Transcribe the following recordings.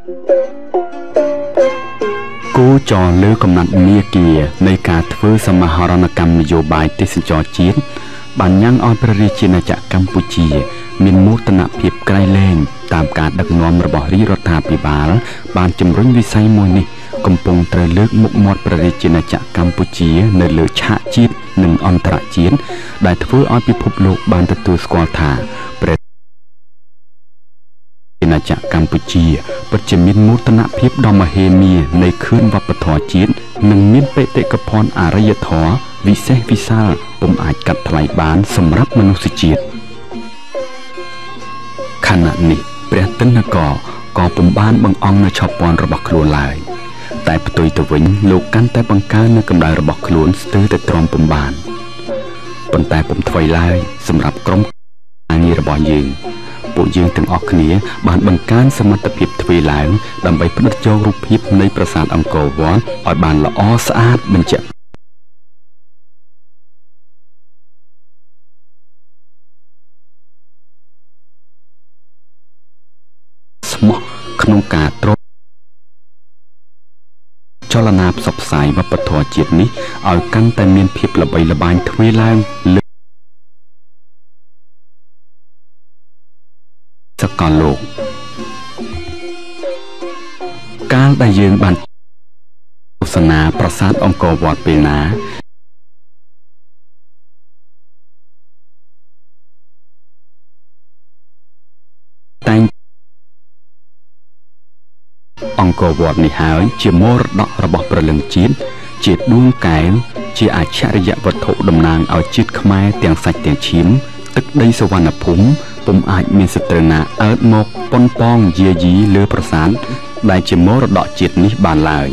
គូចរលើកំណត់មាគានៃការធ្វើសមាហរណកម្មនយោបាយទេសចរជាតិបានញ៉ាំងឲ្យព្រះរាជាណាចក្រកម្ពុជាមានមោទនភាពក្រៃលែងតាមការដឹកនាំរបស់រាជរដ្ឋាភិបាលបានជំរុញវិស័យមួយនេះកំពុងត្រូវលើកមុខមាត់ព្រះរាជាណាចក្រកម្ពុជានៅលើឆាកជាតិនិងអន្តរជាតិដែលធ្វើឲ្យពិភពលោកបានទទួលស្គាល់ថាព្រះរាជាណាចក្រកម្ពុជាពិតជាមានមោទនភាពដ៏មហិមានៃខឿនវប្បធម៌ជាតិនិងមានបេតិកភណ្ឌអរិយធម៌វិសេសវិសាលពុំអាចកាត់ថ្លៃបានសម្រាប់មនុស្សជាតិខណៈនេះព្រះទិននគរក៏ពុំបានបង្អង់នៅឆោពាន់របស់ខ្លួនឡើយតែផ្ទុយទៅវិញលោកកាន់តែបង្កើននៅកម្ដៅរបស់ខ្លួនស្ទើរតែទ្រាំពុំបានប៉ុន្តែពុំថ្មីឡើយសម្រាប់ក្រុមការងាររបស់យើងពួកយើងទាំងអស់គ្នាបានបង្កើនសមត្ថភាពទ្វេឡើងដើម្បីផ្ដិតយករូបភាពនៃប្រាសាទអង្គរវត្តឲ្យបានល្អស្អាតបញ្ជាក់ស្មោះក្នុងការទ្រង់ចលនាផ្សព្វផ្សាយវប្បធម៌ជាតិនេះឲ្យកាន់តែមានភាពល្បីល្បាញទ្វេឡើងលើសកលលោកកាលដែលយើងបានទស្សនាប្រាសាទអង្គរវត្តពេលណាតែងអង្គរវត្តនេះហើយជាមរតករបស់ព្រលឹងជាតិជាដួងកែវជាអច្ឆរិយវត្ថុតំណាងឲ្យជាតិខ្មែរទាំងសាច់ទាំងឈាមទឹកដីសវណ្ណភូមិពុំអាចមានសត្រូវណាអើតមកប៉ុនប៉ងយាយីលើប្រាសាទដែលជាមរតកជាតិនេះបានឡើយ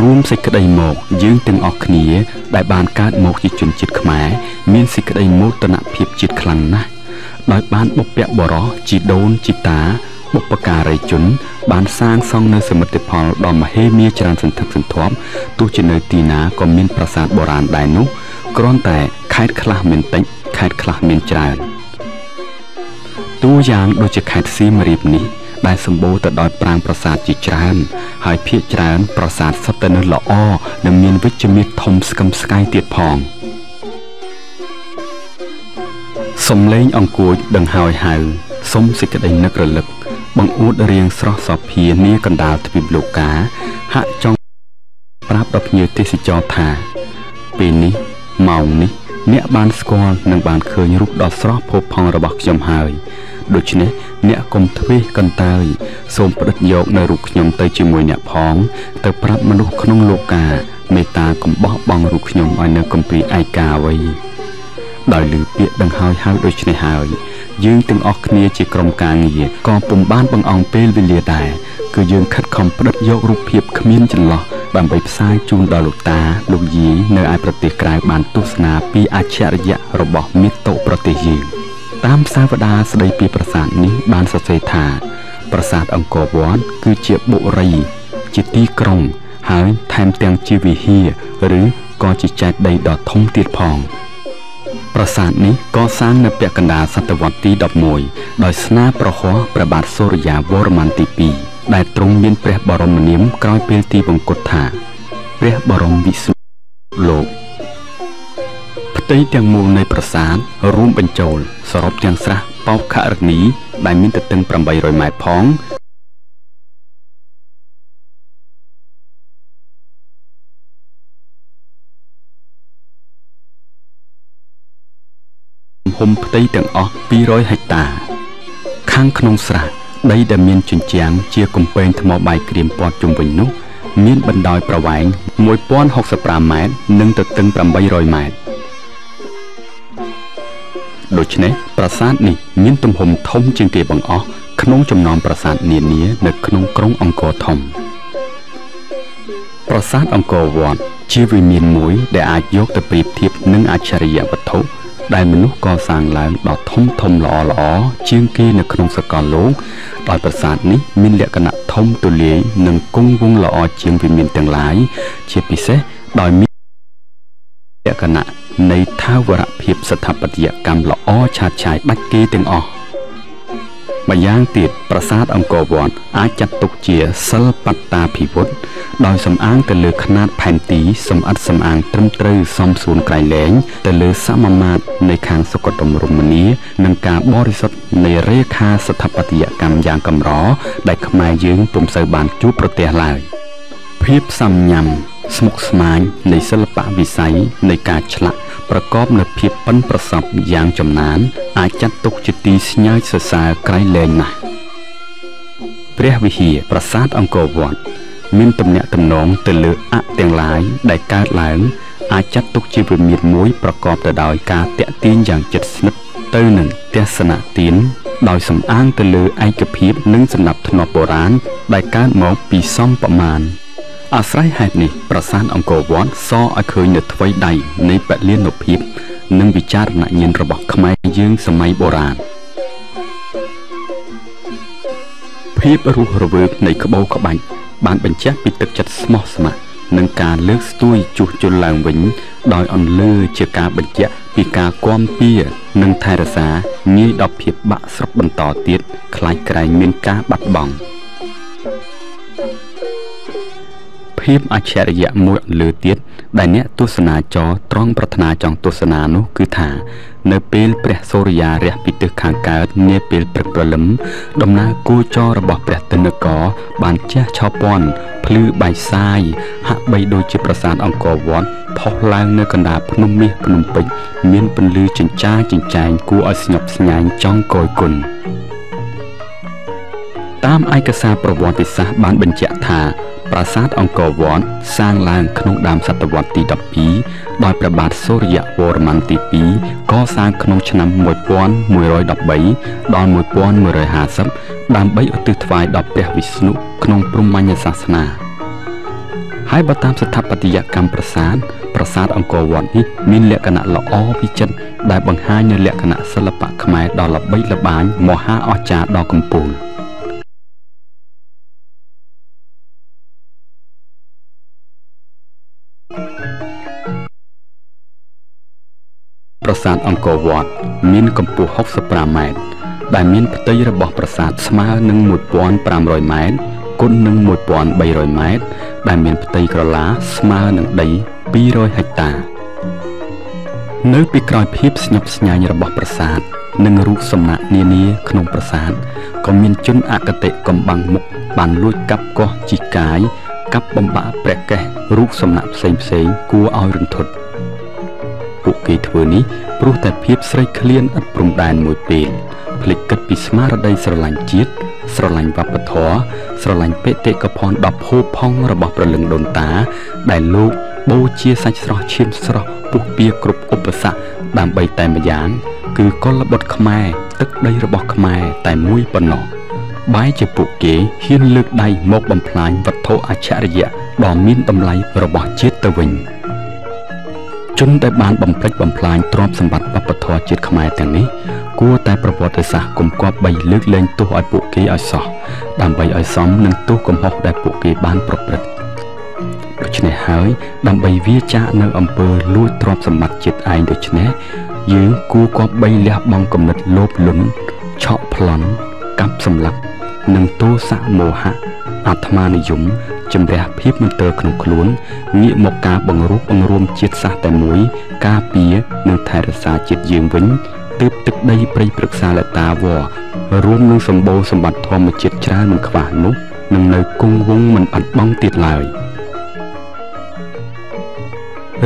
រួមសេចក្តីមកយើងទាំងអស់គ្នាដែលបានកើតមកជាជនជាតិខ្មែរមានសេចក្តីមោទនភាពជាតិខ្លាំងណាស់ដោយបានបុព្វបុរសជីដូនជីតាបុព្វការីជនបានសាងសង់នៅសមិទ្ធផលដ៏មហិមាច្រើនសន្ធឹកសន្ធាប់ទោះជានៅទីណាក៏មានប្រាសាទបុរាណដែរនោះគ្រាន់តែខេត្តខ្លះមានតិចខេត្តខ្លះមានច្រើនតួយ៉ាងដូចជាខេត្តសៀមរាបនេះដែលសម្បូរទៅដោយប្រាង្គប្រាសាទជាច្រើនហើយភាគច្រើនប្រាសាទសុទ្ធតែនៅល្អនិងមានវិជ្ជមានធំស្កឹមស្កៃទៀតផងសំឡេងអង្គួចដឹងហើយហៅសុំសេចក្តីនឹករលឹកបង្អួតរៀងស្រស់សោភានាកណ្ដាលទ្វីបលោកកាហាក់ចង់ប្រាប់ដល់ភ្ញៀវទេសចរថាពេលនេះម៉ោងនេះអ្នកបានស្គាល់និងបានឃើញរូបដ៏ស្រស់ផូរផង់របស់ខ្ញុំហើយដូច្នេះអ្នកកុំធ្វេសកន្តើយសូមផ្ដិតយកនៅរូបខ្ញុំទៅជាមួយអ្នកផងទៅប្រាប់មនុស្សក្នុងលោកាមេត្តាកុំបោះបង់រូបខ្ញុំឲ្យនៅគម្ពីរឯកាអ្វីដោយឮពាក្យដឹងហើយហៅដូច្នេះហើយយើងទាំងអស់គ្នាជាក្រុមការងារក៏ពុំបានបង្អង់ពេលវេលាដែរគឺយើងខិតខំផ្ដិតយករូបភាពគ្មានចន្លោះដើម្បីផ្សាយជូនដល់លោកតាលោកយាយនៅឯប្រទេសក្រៅបានទស្សនាពីអច្ឆរិយៈរបស់មាតុប្រទេសយើងតាមផ្សាវតាស្ដីពីប្រាសាទនេះបានសរសេរថាប្រាសាទអង្គរវត្តគឺជាបុរីជាទីក្រុងហើយថែមទាំងជាវិហារឬក៏ជាចេតិយដ៏ធំទៀតផងប្រាសាទនេះកសាងនៅពាក់កណ្ដាលសតវត្សទី11ដោយស្នាប្រហោះព្រះបាទសូរ្យាវរ្ម័នទី2ដែលទ្រង់មានព្រះបរមនាមក្រោយពេលទីបង្គត់ថាព្រះបរមវិស្ណុលោកផ្ទៃទាំងមូលនៃប្រាសាទរួមបញ្ចូលសរុបទាំងស្រះបោខរណីដែលមានទទឹង800ម៉ែត្រផងហុំផ្ទៃទាំងអស់200ហិកតាខាងក្នុងស្រះដីដែលមានជញ្ជាំងជាកំពែងថ្មបាយក្រៀមព័ទ្ធជុំវិញនោះមានបណ្ដោយប្រវែង1065ម៉ែត្រនិងទទឹង800ម៉ែត្រដូច្នេះប្រាសាទនេះមានទំហំធំជាងគេបង្អស់ក្នុងចំណោមប្រាសាទនានានៅក្នុងក្រុងអង្គរធំប្រាសាទអង្គរវត្តជាវិមានមួយដែលអាចយកទៅប្រៀបធៀបនឹងអច្ឆរិយវត្ថុដែលមនុស្សកសាងឡើងដ៏ធំល្អជាងគេនៅក្នុងសកលលោកដោយប្រាសាទនេះមានលក្ខណៈធំទូលាយនិងគង់វង្សល្អជាងវិមានទាំងឡាយជាពិសេសដោយមានលក្ខណៈនៃថាវរភាពស្ថាបត្យកម្មល្អឆាតឆាយដាច់គេទាំងអស់ ម្យ៉ាងទៀតប្រាសាទអង្គរវត្តអាចចាត់ទុកជាសិល្បតាភិវុធដោយសំអាងទៅលើຂະຫນាតផែនទីសម្អិតសម្អាងត្រឹមត្រូវសមសួនក្រៃលែងទៅលើសមាមាត្រនៃខាងសុគតមរមនានិងការបរិសុទ្ធនៃរេខាស្ថាបត្យកម្មយ៉ាងកម្រដែលខ្មែរយើងពុំសូវបានជួបប្រទះឡើយភាពសាមញ្ញស្មុគស្មាញនៃសិល្បៈវិស័យនៃការឆ្លាក់ប្រកបនូវភាពប៉ិនប្រសប់យ៉ាងចំណានអាចចាត់ទុកជាទីស្ញើសរសើរក្រៃលែងណាស់ព្រះវិហារប្រាសាទអង្គរវត្តមានទំនាក់ទំនងទៅលើអទាំងឡាយដែលកើតឡើងអាចចាត់ទុកជាវិមានមួយប្រកបទៅដោយការតាក់ទាញយ៉ាងជិតស្និទ្ធទៅនឹងទស្សនៈទានដោយសំអាងទៅលើឯកភាពនិងសណ្ដាប់ធ្នាប់បុរាណដែលកើតមកពីសមប្រមាណអាស្រ័យហេតុនេះប្រាសាទអង្គរវត្តសឲ្យឃើញនូវថ្វីដៃនៃបលានុភាពនិងវិចារណញ្ញាណរបស់ខ្មែរយើងសម័យបុរាណភាពរស់រវើកនៃក្បូរក្បាច់បានបញ្ជាក់ពីទឹកចិត្តស្មោះស្ម័គ្រនិងការលើកស្ទួយជួសជុលឡើងវិញដោយអន្លើជាការបញ្ជាក់ពីការគាំពៀនិងថែរក្សាងាយដល់ភាពបាក់ស្រុកបន្តទៀតខ្លាចក្រែងមានការបាត់បង់ភាពអច្ឆរិយៈមួយអន្លើទៀតដែលអ្នកទស្សនាចរត្រង់ប្រាថ្នាចង់ទស្សនានោះគឺថានៅពេលព្រះសូរិយារះពីទិសខាងកើតនាពេលព្រឹកព្រលឹមដំណើរគោចររបស់ព្រះទនគរបានជះឆោពាន់ភ្លឺបែកសាយហាក់បីដូចជាប្រាសាទអង្គរវត្តផុសឡើងនៅកណ្ដាលភ្នំមាសភ្នំពេជ្រមានពន្លឺចិញ្ចាចិញ្ចែងគួរឲ្យស្ញប់ស្ញែងចង់គយគន់តាមឯកសារប្រវត្តិសាស្ត្របានបញ្ជាក់ថាប្រាសាទអង្គរវត្តសាងឡើងក្នុងដើមសតវត្សទី12ដោយព្រះបាទសូរ្យវរ្ម័នទី2កសាងក្នុងឆ្នាំ1113ដល់1150ដើម្បីឧទ្ទិសថ្វាយដល់ព្រះវិស្ណុក្នុងព្រហ្មញ្ញសាសនាហើយបើតាមស្ថាបត្យកម្មប្រាសាទអង្គរវត្តនេះមានលក្ខណៈល្អវិចិត្រដែលបង្ហាញនូវលក្ខណៈសិល្បៈខ្មែរដ៏ល្បីល្បាញមហាអស្ចារ្យដ៏កំពូលប្រាសាទអង្គរវត្តមានកម្ពស់65ម៉ែត្រដែលមានផ្ទៃរបស់ប្រាសាទស្មើនឹង1500ម៉ែត្រគុណនឹង1300ម៉ែត្រដែលមានផ្ទៃក្រឡាស្មើនឹងដី200ហិកតានៅពីក្រោយភាពស្ញប់ស្ញែងរបស់ប្រាសាទនិងរូបសំណាកនានាក្នុងប្រាសាទក៏មានជនអគតិកំបាំងមុខបានលួចកាប់កោះជីកាយកាប់បំបាក់ព្រះកេសរូបសំណាកផ្សេងគួរឲ្យរន្ធត់ពួកគេធ្វើនេះព្រោះតែភាពស្រេកឃ្លានឥតព្រំដែនមួយពេលភ្លេចគិតពីស្មារតីស្រឡាញ់ជាតិស្រឡាញ់វប្បធម៌ស្រឡាញ់បេតិកភណ្ឌដ៏ផូរផង់របស់ព្រលឹងដូនតាដែលលោកបូជាសាច់ស្រស់ឈាមស្រស់ពុះពៀគ្រប់ឧបសគ្គដើម្បីតែម្យ៉ាងគឺកុលបុត្រខ្មែរទឹកដីរបស់ខ្មែរតែមួយប៉ុណ្ណោះបែរជាពួកគេហ៊ានលើកដៃមកបំផ្លាញវត្ថុអច្ឆរិយៈដ៏មានតម្លៃរបស់ជាតិទៅវិញជនដែលបានបំផ្លិចបំផ្លាញទ្រព្យសម្បត្តិវប្បធម៌ជាតិខ្មែរទាំងនេះគួរតែប្រវត្តិសាស្ត្រគុំគប្បីលើកលែងទោសឲ្យពួកគេឲ្យសោះដើម្បីឲ្យសមនឹងទោសកំហុសដែលពួកគេបានប្រព្រឹត្តដូច្នេះហើយដើម្បីវាចាកនៅអំពើលួចទ្រព្យសម្បត្តិជាតិឯងដូច្នេះយើងគួរគប្បីលះបង់គំនិតលោភលន់ឆក់ប្លន់កាប់សម្លាប់និងទោសៈមោហៈអាត្មានិយមជំរះភាពមន្ទិលក្នុងខ្លួនងាកមកការបង្រួបបង្រួមជាតិសាសន៍តែមួយការពារនិងថែរក្សាជាតិយើងវិញទើបទឹកដីព្រៃព្រឹក្សាលតាវររួមនឹងសម្បូរសម្បត្តិធម្មជាតិច្រើនមិនខ្វះនោះនឹងនៅគង់វង្សមិនបាត់បង់ទៀតឡើយ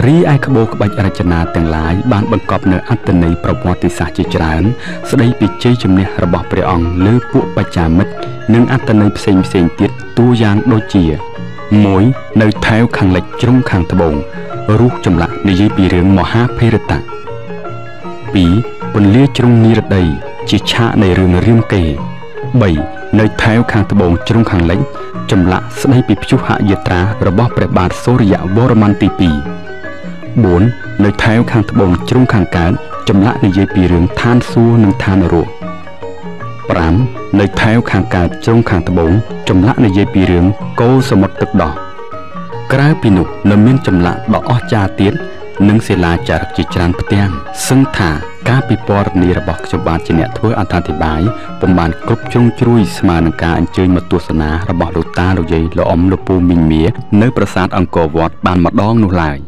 រីឯក្បូរក្បាច់រចនាទាំងឡាយបានបង្កប់នូវអត្ថន័យប្រវត្តិសាស្ត្រជាច្រើនស្ដីពីជ័យជំនះរបស់ព្រះអង្គលើពួកបច្ចាមិត្តនិងអត្ថន័យផ្សេងទៀតតួយ៉ាងដូចជា 1. នៅថែវខាងលិចជ្រុងខាងត្បូងរូបចម្លាក់និយាយពីរឿងមហាភេរតៈ 2. ពន្លាជ្រុងនិរតីជាឆាកនៃរឿងរាមកេរ្តិ៍ 3. នៅថែវខាងត្បូងជ្រុងខាងលិចចម្លាក់ស្ដីពីព្យុហយាត្រារបស់ព្រះបាទសូរ្យវរ្ម័នទី2 4. នៅថែវខាងត្បូងជ្រុងខាងកើតចម្លាក់និយាយពីរឿងឋានសួគ៌និងឋាននរក 5. នៅថែវខាងកើតជ្រុងខាងត្បូងចម្លាក់និយាយពីរឿងកូរសមុទ្រទឹកដោះក្រៅពីនោះនៅមានចម្លាក់ដ៏អស្ចារ្យទៀតនិងសិលាចារឹកជាច្រើនផ្ទាំងសឹងថា ការពិពណ៌នារបស់ខ្ញុំបាទជាអ្នកធ្វើអត្ថាធិប្បាយពុំបានគ្រប់ជ្រុងជ្រោយស្មើនឹងការអញ្ជើញមកទស្សនារបស់លោកតាលោកយាយលោកអ៊ំលោកពូមីងមានៅប្រាសាទអង្គរវត្តបានម្ដងនោះឡើយ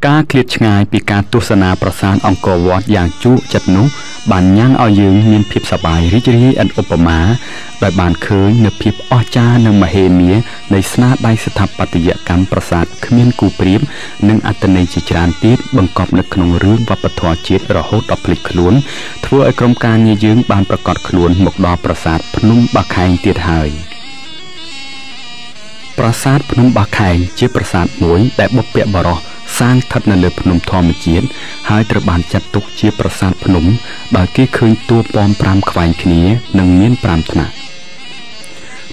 ការឃ្លាតឆ្ងាយពីការទស្សនាប្រាសាទអង្គរវត្តយ៉ាងជក់ចិត្តនោះបានញ៉ាំងឲ្យយើងមានភាពសប្បាយរីករាយឥតឧបមាដោយបានឃើញនូវភាពអស្ចារ្យនិងមហិមានៃស្នាដៃស្ថាបត្យកម្មប្រាសាទគ្មានគូប្រៀបនិងអត្ថន័យជាច្រើនទៀតបង្កប់នៅក្នុងរឿងវប្បធម៌ជាតិរហូតដល់ភ្លេចខ្លួនធ្វើឲ្យក្រុមការងារយើងបានប្រកាសខ្លួនមកដល់ប្រាសាទភ្នំបាខែងទៀតហើយប្រាសាទភ្នំបាខែងជាប្រាសាទមួយដែលបុព្វបុរសសាងស្ថិតនៅលើភ្នំធម្មជាតិហើយត្រូវបានចាត់ទុកជាប្រាសាទភ្នំដោយគេឃើញតួប៉ម5ខ្វែងគ្នានិងមាន5ថ្នាក់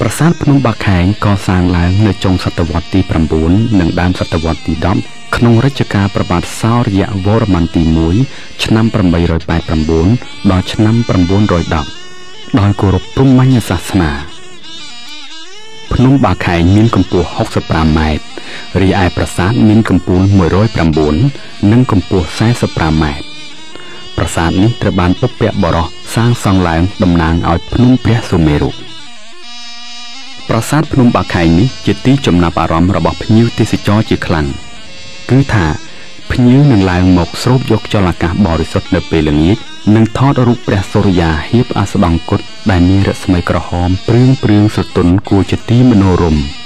ប្រាសាទភ្នំបាខែងកសាងឡើងនៅចុងសតវត្សទី9និងដើមសតវត្សទី10ក្នុងរជ្ជកាលព្រះបាទសោរ្យវរ្ម័នទី1ឆ្នាំ889ដល់ឆ្នាំ910ដោយគោរពព្រហ្មញ្ញសាសនាភ្នំបាខែងមានកម្ពស់65ម៉ែត្ររីឯប្រាសាទមានកម្ពស់109និងកម្ពស់45ម៉ែត្រប្រាសាទនេះត្រូវបានបុព្វបុរសសាងសង់ឡើងតំណាងឲ្យភ្នំព្រះសុមេរុប្រាសាទភ្នំបាខែងនេះជាទីចំណាប់អារម្មណ៍របស់ភ្ញៀវទេសចរជាខ្លាំងគឺថាភ្ញៀវនឹងឡើងមកស្រូបយកខ្យល់អាកាសបរិសុទ្ធនៅពេលល្ងាចនិងថតរូបព្រះសូរិយាហៀបអាស្ដង់គត់ដែលមានរស្មីក្រហមព្រឿងស្រទន់គួរជាទីមនោរម្យ